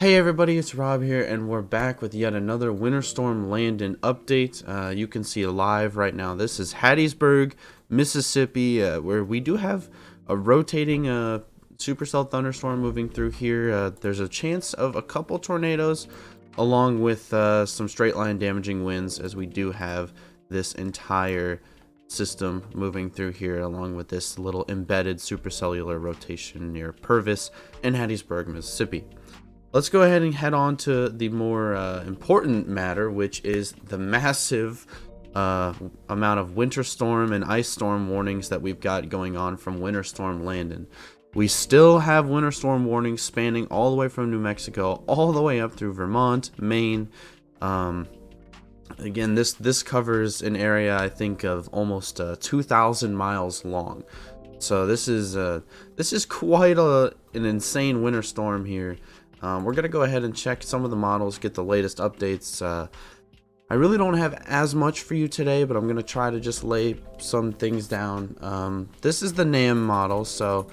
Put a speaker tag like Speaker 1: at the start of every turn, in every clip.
Speaker 1: Hey everybody, it's Rob here, and we're back with yet another Winter Storm Landon update. You can see live right now. This is Hattiesburg, Mississippi, where we do have a rotating supercell thunderstorm moving through here. There's a chance of a couple tornadoes, along with some straight line damaging winds, as we do have this entire system moving through here, along with this little embedded supercellular rotation near Purvis and Hattiesburg, Mississippi. Let's go ahead and head on to the more important matter, which is the massive amount of winter storm and ice storm warnings that we've got going on from Winter Storm Landon. We still have winter storm warnings spanning all the way from New Mexico all the way up through Vermont, Maine. Again, this covers an area I think of almost 2,000 miles long. So this is quite an insane winter storm here. We're gonna go ahead and check some of the models, get the latest updates. I really don't have as much for you today, but I'm gonna try to just lay some things down. This is the NAM model, so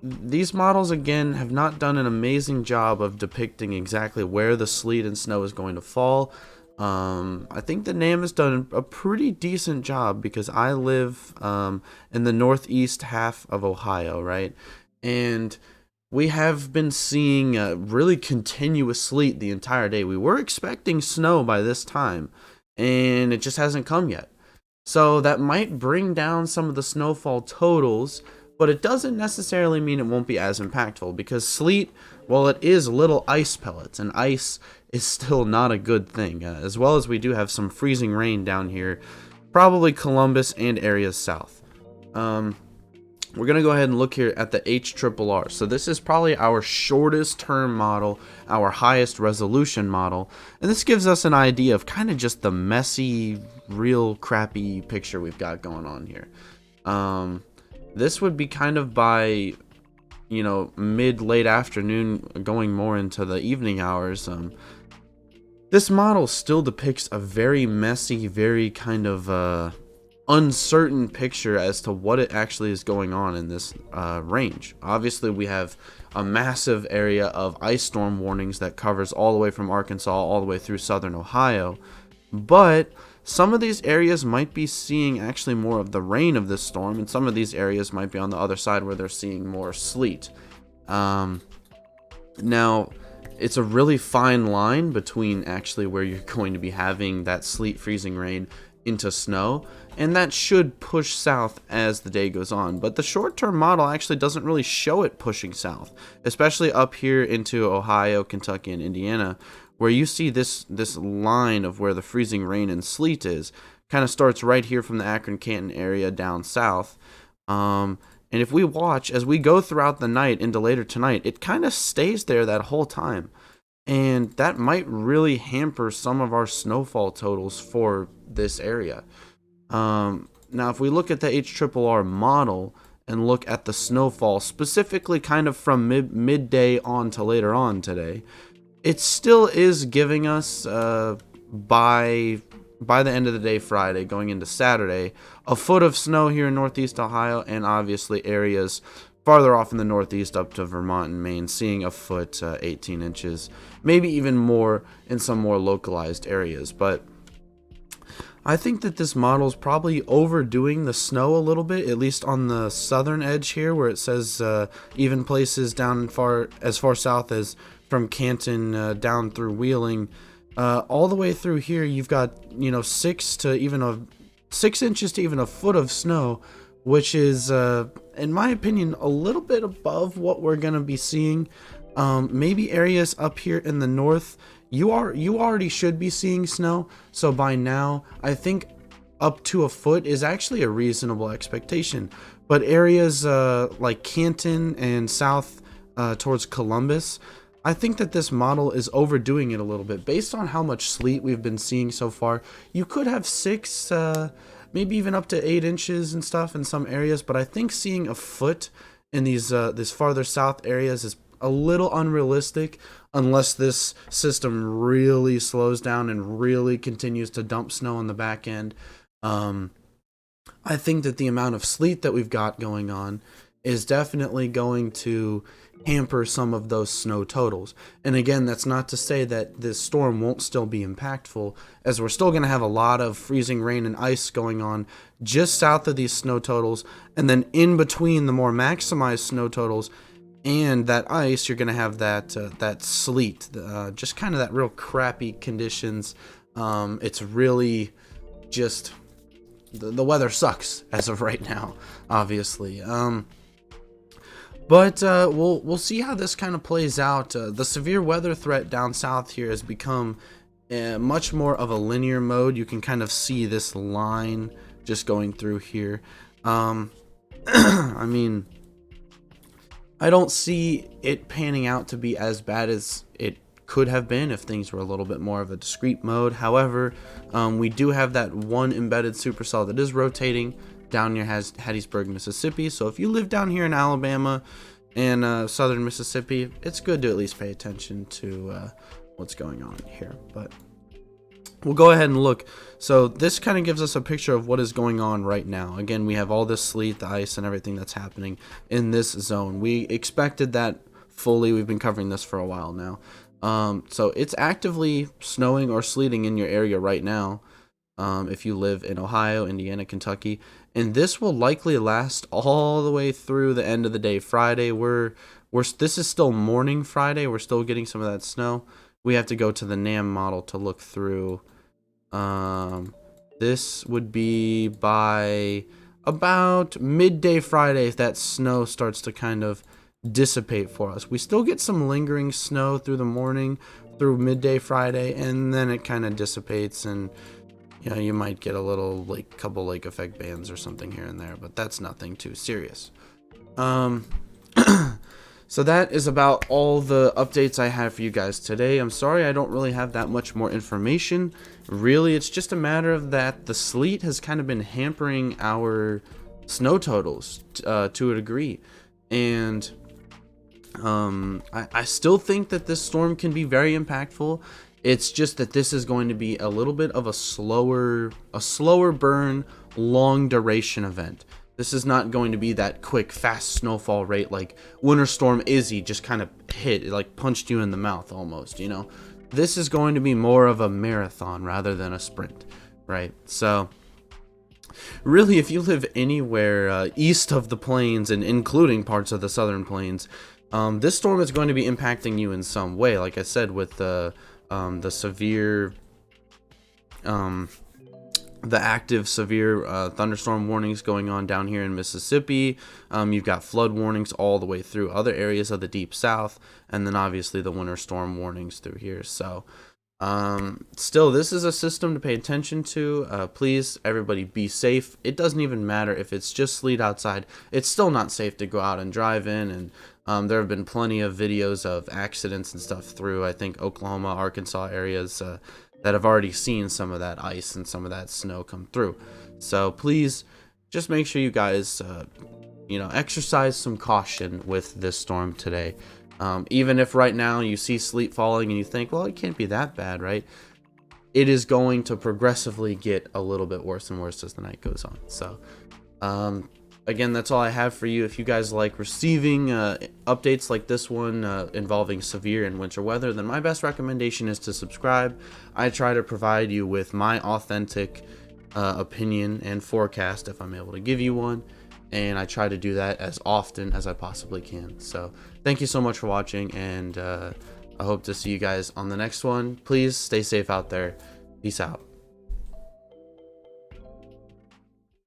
Speaker 1: these models again have not done an amazing job of depicting exactly where the sleet and snow is going to fall. I think the NAM has done a pretty decent job because I live in the northeast half of Ohio, right? And we have been seeing really continuous sleet the entire day. We were expecting snow by this time, and it just hasn't come yet. So that might bring down some of the snowfall totals, but it doesn't necessarily mean it won't be as impactful, because sleet, well, it is little ice pellets, and ice is still not a good thing, as well as we do have some freezing rain down here, probably Columbus and areas south. We're going to go ahead and look here at the HRRR. So this is probably our shortest term model, our highest resolution model. And this gives us an idea of kind of just the messy, real crappy picture we've got going on here. This would be kind of by, mid-late afternoon, going more into the evening hours. This model still depicts a very messy, very kind of uncertain picture as to what it actually is going on in this range. Obviously, we have a massive area of ice storm warnings that covers all the way from Arkansas all the way through southern Ohio, but some of these areas might be seeing actually more of the rain of this storm, and some of these areas might be on the other side where they're seeing more sleet. Now, it's a really fine line between actually where you're going to be having that sleet, freezing rain into snow, and that should push south as the day goes on. But the short-term model actually doesn't really show it pushing south, especially up here into Ohio, Kentucky, and Indiana, where you see this line of where the freezing rain and sleet is. Kind of starts right here from the Akron-Canton area down south. And if we watch as we go throughout the night into later tonight, it kind of stays there that whole time. And that might really hamper some of our snowfall totals for this area. Now, if we look at the HRRR model and look at the snowfall, specifically kind of from midday on to later on today, it still is giving us, by the end of the day Friday, going into Saturday, a foot of snow here in northeast Ohio, and obviously areas farther off in the northeast up to Vermont and Maine seeing a foot, 18 inches, maybe even more in some more localized areas. But I think that this model is probably overdoing the snow a little bit, at least on the southern edge here, where it says even places down as far south as from Canton down through Wheeling, all the way through here. You've got 6 inches to even a foot of snow, which is, in my opinion, a little bit above what we're going to be seeing. Maybe areas up here in the north, you already should be seeing snow. So by now, I think up to a foot is actually a reasonable expectation. But areas like Canton and south towards Columbus, I think that this model is overdoing it a little bit. Based on how much sleet we've been seeing so far, you could have 6... maybe even up to 8 inches and stuff in some areas, but I think seeing a foot in these farther south areas is a little unrealistic unless this system really slows down and really continues to dump snow on the back end. I think that the amount of sleet that we've got going on is definitely going to hamper some of those snow totals. And again, that's not to say that this storm won't still be impactful, as we're still going to have a lot of freezing rain and ice going on just south of these snow totals, and then in between the more maximized snow totals and that ice, you're going to have that sleet, just kind of that real crappy conditions. It's really just the weather sucks as of right now, obviously. But we'll see how this kind of plays out. The severe weather threat down south here has become much more of a linear mode. You can kind of see this line just going through here. I mean, I don't see it panning out to be as bad as it could have been if things were a little bit more of a discrete mode. However, we do have that one embedded supercell that is rotating down near Hattiesburg, Mississippi. So if you live down here in Alabama and southern Mississippi, it's good to at least pay attention to what's going on here. But we'll go ahead and look. So this kind of gives us a picture of what is going on right now. Again, we have all this sleet, the ice, and everything that's happening in this zone. We expected that fully. We've been covering this for a while now. So it's actively snowing or sleeting in your area right now. If you live in Ohio, Indiana, Kentucky, and this will likely last all the way through the end of the day Friday. This is still morning Friday. We're still getting some of that snow. We have to go to the NAM model to look through. This would be by about midday Friday if that snow starts to kind of dissipate for us. We still get some lingering snow through the morning, through midday Friday, and then it kind of dissipates, and you might get a little couple lake effect bands or something here and there, but that's nothing too serious. So that is about all the updates I have for you guys today. I'm sorry I don't really have that much more information. Really, it's just a matter of that the sleet has kind of been hampering our snow totals to a degree, and I still think that this storm can be very impactful. It's just that this is going to be a little bit of a slower burn, long duration event. This is not going to be that quick, fast snowfall rate like Winter Storm Izzy just kind of hit, like punched you in the mouth almost, This is going to be more of a marathon rather than a sprint, right? So really, if you live anywhere east of the plains and including parts of the southern plains, this storm is going to be impacting you in some way. Like I said, with the severe, the active severe thunderstorm warnings going on down here in Mississippi. You've got flood warnings all the way through other areas of the deep south, and then obviously the winter storm warnings through here. So still, this is a system to pay attention to. Please, everybody, be safe. It doesn't even matter if it's just sleet outside. It's still not safe to go out and drive in, and there have been plenty of videos of accidents and stuff through, I think, Oklahoma, Arkansas areas that have already seen some of that ice and some of that snow come through. So please, just make sure you guys, exercise some caution with this storm today. Even if right now you see sleet falling and you think, well, it can't be that bad, right? It is going to progressively get a little bit worse and worse as the night goes on. So, again, that's all I have for you. If you guys like receiving updates like this one involving severe and winter weather, then my best recommendation is to subscribe. I try to provide you with my authentic opinion and forecast if I'm able to give you one, and I try to do that as often as I possibly can. So thank you so much for watching, and I hope to see you guys on the next one. Please stay safe out there. Peace out.